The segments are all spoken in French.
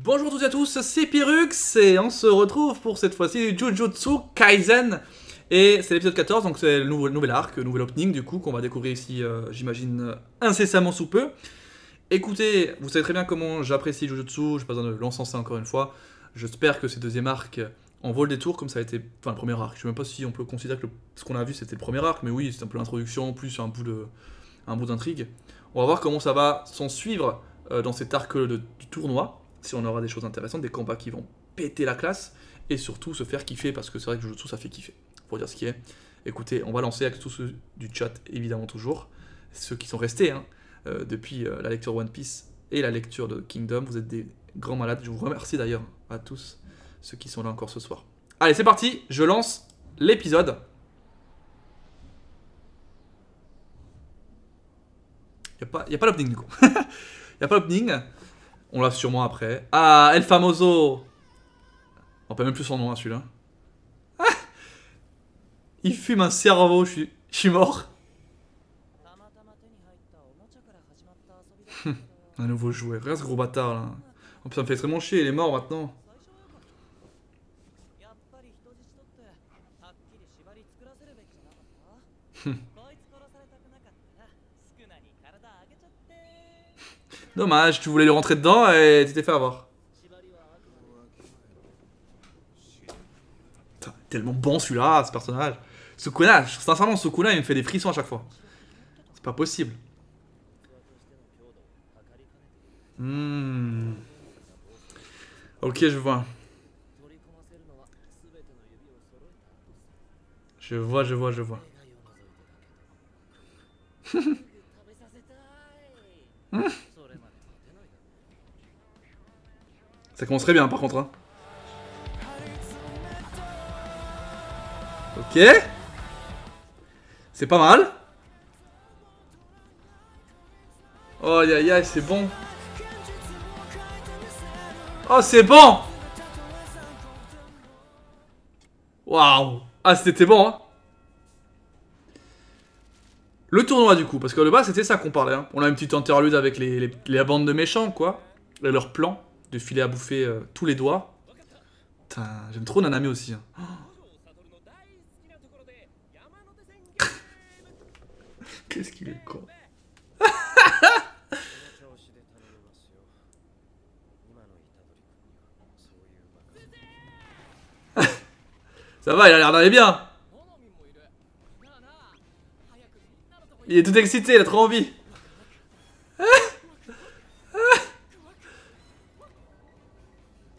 Bonjour à toutes et à tous, c'est Pirux et on se retrouve pour cette fois-ci Jujutsu Kaisen. Et c'est l'épisode 14, donc c'est le nouvel arc, nouvel opening du coup qu'on va découvrir ici, j'imagine, incessamment sous peu. Écoutez, vous savez très bien comment j'apprécie Jujutsu, je n'ai pas besoin de l'encenser encore une fois. J'espère que ce deuxième arc en vaut le détour comme ça a été, enfin le premier arc. Je ne sais même pas si on peut considérer que ce qu'on a vu c'était le premier arc, mais oui, c'est un peu l'introduction, plus un bout d'intrigue. On va voir comment ça va s'en suivre dans cet arc du tournoi. Si on aura des choses intéressantes, des combats qui vont péter la classe, et surtout se faire kiffer, parce que c'est vrai que Jujutsu ça fait kiffer, pour dire ce qui est. Écoutez, on va lancer avec tous ceux du chat, évidemment toujours, ceux qui sont restés, hein, depuis la lecture One Piece et la lecture de Kingdom, vous êtes des grands malades, je vous remercie d'ailleurs à tous ceux qui sont là encore ce soir. Allez, c'est parti, je lance l'épisode. Y a pas l'opening du coup. Y a pas l'opening. On l'a sûrement après. Ah, El Famoso. On peut même plus son nom, hein, celui-là. Ah, il fume un cerveau, je suis mort. Un nouveau jouet. Regarde ce gros bâtard, là. Oh, ça me fait extrêmement chier, il est mort maintenant. Dommage, tu voulais lui rentrer dedans et tu t'es fait avoir. Putain, tellement bon celui-là, ce personnage. Sukuna, sincèrement, Sukuna il me fait des frissons à chaque fois. C'est pas possible. Ok, je vois. Je vois. Ça commence très bien par contre, hein. Ok. C'est pas mal. Oh aïe aïe aïe, c'est bon. Oh c'est bon. Waouh. Ah c'était bon, hein. Le tournoi du coup, parce que le bas c'était ça qu'on parlait, hein. On a une petite interlude avec les bandes de méchants quoi. Et leur plan de filer à bouffer tous les doigts. Putain, j'aime trop Nanami aussi, hein. Qu'est-ce qu'il est con. Ça va, il a l'air d'aller bien. Il est tout excité, il a trop envie.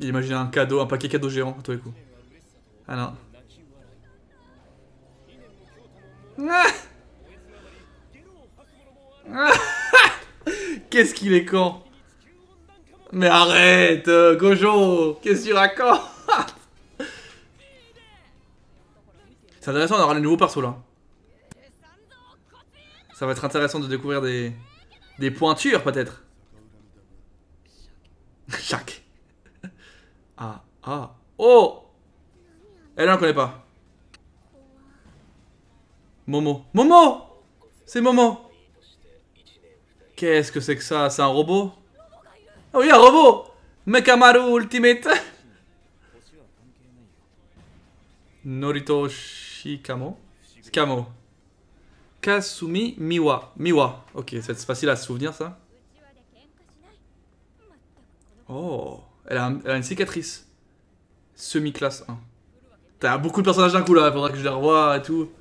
Il imagine un cadeau, un paquet cadeau géant à tous les coups. Ah non. Qu'est-ce qu'il est con. Mais arrête, Gojo. Qu'est-ce que tu racontes? C'est intéressant d'avoir les nouveaux persos là. Ça va être intéressant de découvrir des pointures peut-être. Chaque. Ah. Oh. Elle on la connaît pas. Momo. C'est Momo. Qu'est-ce que c'est que ça? C'est un robot? Ah oui, un robot. Mekamaru Ultimate. Norito Shikamo. Skamo. Kasumi Miwa. Ok, c'est facile à se souvenir ça. Oh, elle a une cicatrice. Semi-classe 1. T'as beaucoup de personnages d'un coup là, il faudra que je les revoie et tout.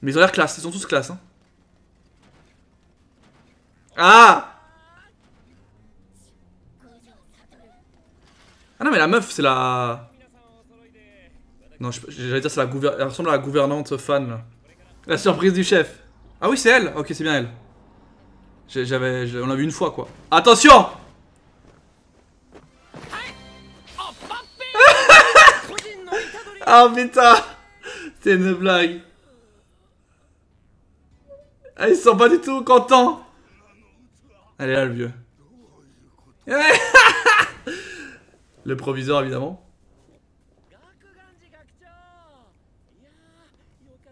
Mais ils ont l'air classe, ils sont tous classe. Hein. Ah non mais la meuf c'est la... Non, j'allais dire c'est la gouvernante. Elle ressemble à la gouvernante fan là. La surprise du chef. Ah oui c'est elle. Ok c'est bien elle. On l'a vu une fois quoi. Attention. Ah putain. C'est une blague. Ah ils sont pas du tout contents. Elle est là le vieux. Le proviseur évidemment.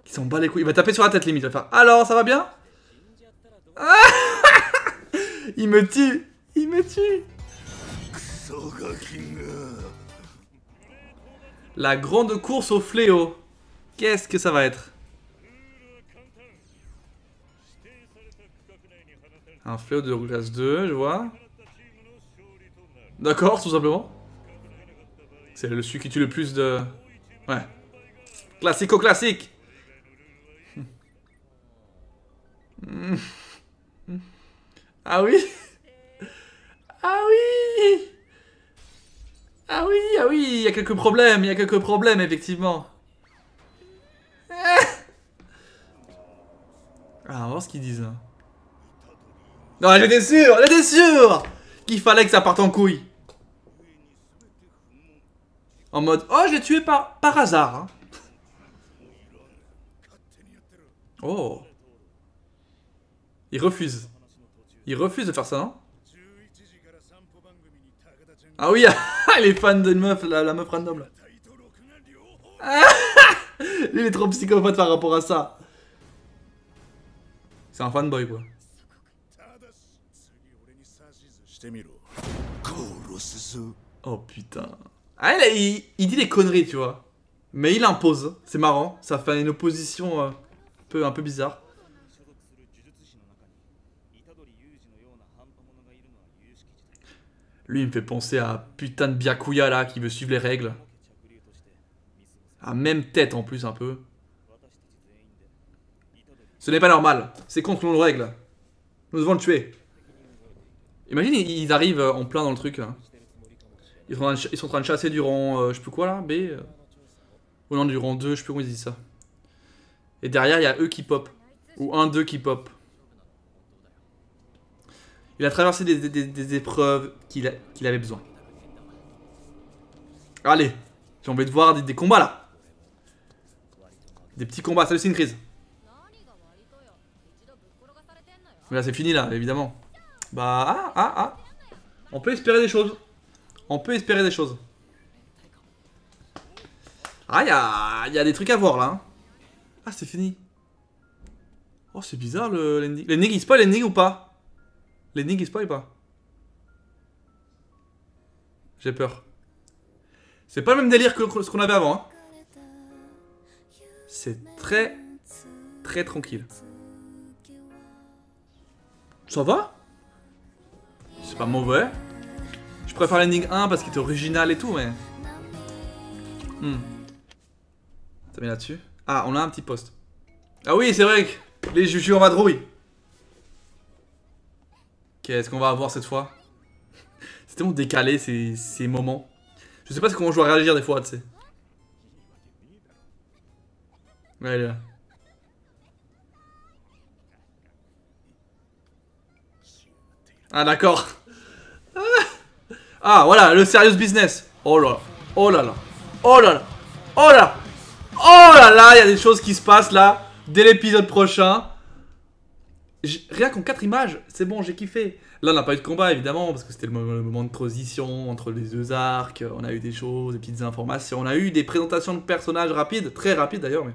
Il s'en bat les couilles. Il va taper sur la tête limite. Il va faire alors ça va bien. Il me tue. La grande course au fléau. Qu'est-ce que ça va être? Un fléau de classe 2, je vois. D'accord, tout simplement. C'est celui qui tue le plus de... Ouais. Classico-classique. Ah oui. Ah oui. Ah oui, ah oui, il y a quelques problèmes, effectivement. Ah, on va voir ce qu'ils disent là. Non, j'étais sûr qu'il fallait que ça parte en couille. En mode, oh, je l'ai tué par hasard. Hein. Oh. Il refuse. Il refuse de faire ça, non? Ah oui, il est fan d'une meuf, la meuf random là. Lui, il est trop psychopathe par rapport à ça. C'est un fanboy quoi. Oh putain. Ah, il dit des conneries, tu vois. Mais il impose. C'est marrant. Ça fait une opposition un peu bizarre. Lui, il me fait penser à putain de Byakuya là qui veut suivre les règles. À même tête en plus un peu. Ce n'est pas normal. C'est contre nos règles. Nous devons le tuer. Imagine, ils arrivent en plein dans le truc là. Ils sont en train de chasser du rang, je sais plus quoi là, B. Ou non, du rang 2, je sais plus comment ils disent ça. Et derrière, il y a eux qui pop. Ou un d'eux qui pop. Il a traversé des épreuves qu'il avait besoin. Allez, j'ai envie de voir des combats là. Des petits combats, salut, c'est une crise. Mais là, c'est fini là, évidemment. Bah, on peut espérer des choses. On peut espérer des choses. Ah, il y a des trucs à voir là. Hein. Ah, c'est fini. Oh, c'est bizarre l'ending. L'ending, il spoil l'ending ou pas? L'ending, il spoil ou pas? J'ai peur. C'est pas le même délire que ce qu'on avait avant. Hein. C'est très tranquille. Ça va? C'est pas mauvais. Je préfère l'ending 1 parce qu'il était original et tout, mais... T'as mis là-dessus? Ah, on a un petit poste. Ah oui, c'est vrai que les jujus en vadrouille. Qu'est-ce qu'on va avoir cette fois? C'est tellement décalé ces moments. Je sais pas comment je dois réagir des fois, tu sais. Ouais, elle est là. Ah, d'accord. Ah, voilà, le serious business. Oh là là. Oh là là. Oh là là. Oh là. Oh là là, il y a des choses qui se passent là. Dès l'épisode prochain. Rien qu'en 4 images, c'est bon, j'ai kiffé. Là, on n'a pas eu de combat, évidemment, parce que c'était le moment de transition entre les deux arcs. On a eu des choses, des petites informations. On a eu des présentations de personnages rapides, très rapides d'ailleurs. Mais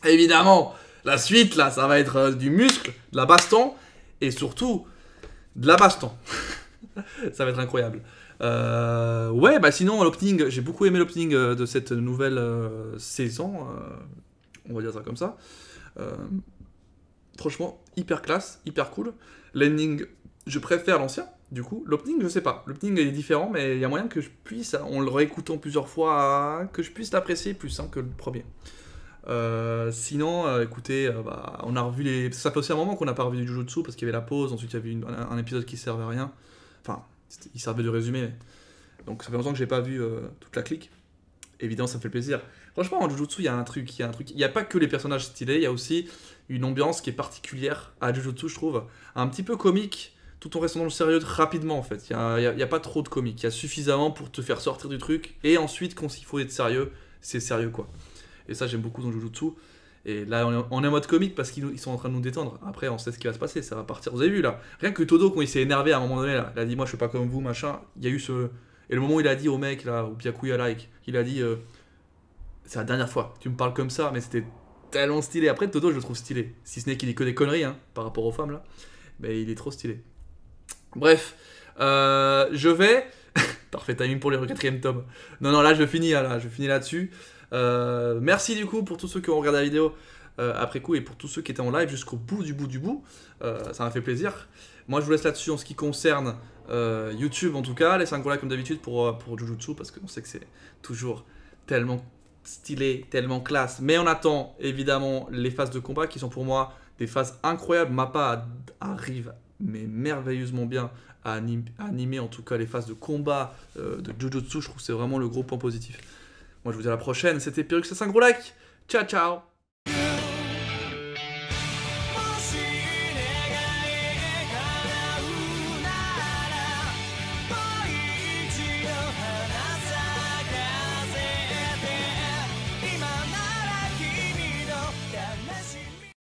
évidemment, la suite, là, ça va être du muscle, de la baston, et surtout, de la baston. Ça va être incroyable. Ouais, bah sinon, l'opening, j'ai beaucoup aimé l'opening de cette nouvelle saison. On va dire ça comme ça. Franchement, hyper classe, hyper cool. L'ending, je préfère l'ancien, du coup. L'opening, je sais pas. L'opening est différent, mais il y a moyen que je puisse, en le réécoutant plusieurs fois, que je puisse l'apprécier plus que le premier. Sinon, écoutez, bah, on a revu les... Ça fait aussi un moment qu'on n'a pas revu du Jujutsu, parce qu'il y avait la pause, ensuite il y avait un épisode qui servait à rien. Enfin, il servait de résumé. Mais... Donc ça fait longtemps que j'ai pas vu toute la clique. Évidemment, ça me fait plaisir. Franchement, en Jujutsu, il y a un truc. Il n'y a pas que les personnages stylés, il y a aussi une ambiance qui est particulière à Jujutsu, je trouve. Un petit peu comique, tout en restant dans le sérieux rapidement, en fait. Il n'y a pas trop de comique. Il y a suffisamment pour te faire sortir du truc. Et ensuite, quand il faut être sérieux, c'est sérieux, quoi. Et ça, j'aime beaucoup dans Jujutsu. Et là, on est en mode comique parce qu'ils sont en train de nous détendre. Après, on sait ce qui va se passer, ça va partir. Vous avez vu, là. Rien que Todo, quand il s'est énervé à un moment donné, là, il a dit, moi, je suis pas comme vous, machin. Il y a eu ce... Et le moment où il a dit au mec, là, au Byakuya like, il a dit, c'est la dernière fois, tu me parles comme ça, mais c'était tellement stylé. Après, Todo, je le trouve stylé. Si ce n'est qu'il dit que des conneries, hein, par rapport aux femmes, là. Mais il est trop stylé. Bref, je vais Parfait timing pour le 4ème tome. Non, non, là je finis là-dessus. Merci du coup pour tous ceux qui ont regardé la vidéo après coup et pour tous ceux qui étaient en live jusqu'au bout du bout. Ça m'a fait plaisir. Moi je vous laisse là-dessus en ce qui concerne YouTube en tout cas. Laissez un gros like comme d'habitude pour Jujutsu parce qu'on sait que c'est toujours tellement stylé, tellement classe. Mais on attend évidemment les phases de combat qui sont pour moi des phases incroyables. Mappa arrive mais merveilleusement bien à animer en tout cas les phases de combat de Jujutsu. Je trouve que c'est vraiment le gros point positif. Moi je vous dis à la prochaine, c'était Pyrrhux, c'est un gros like. Ciao ciao.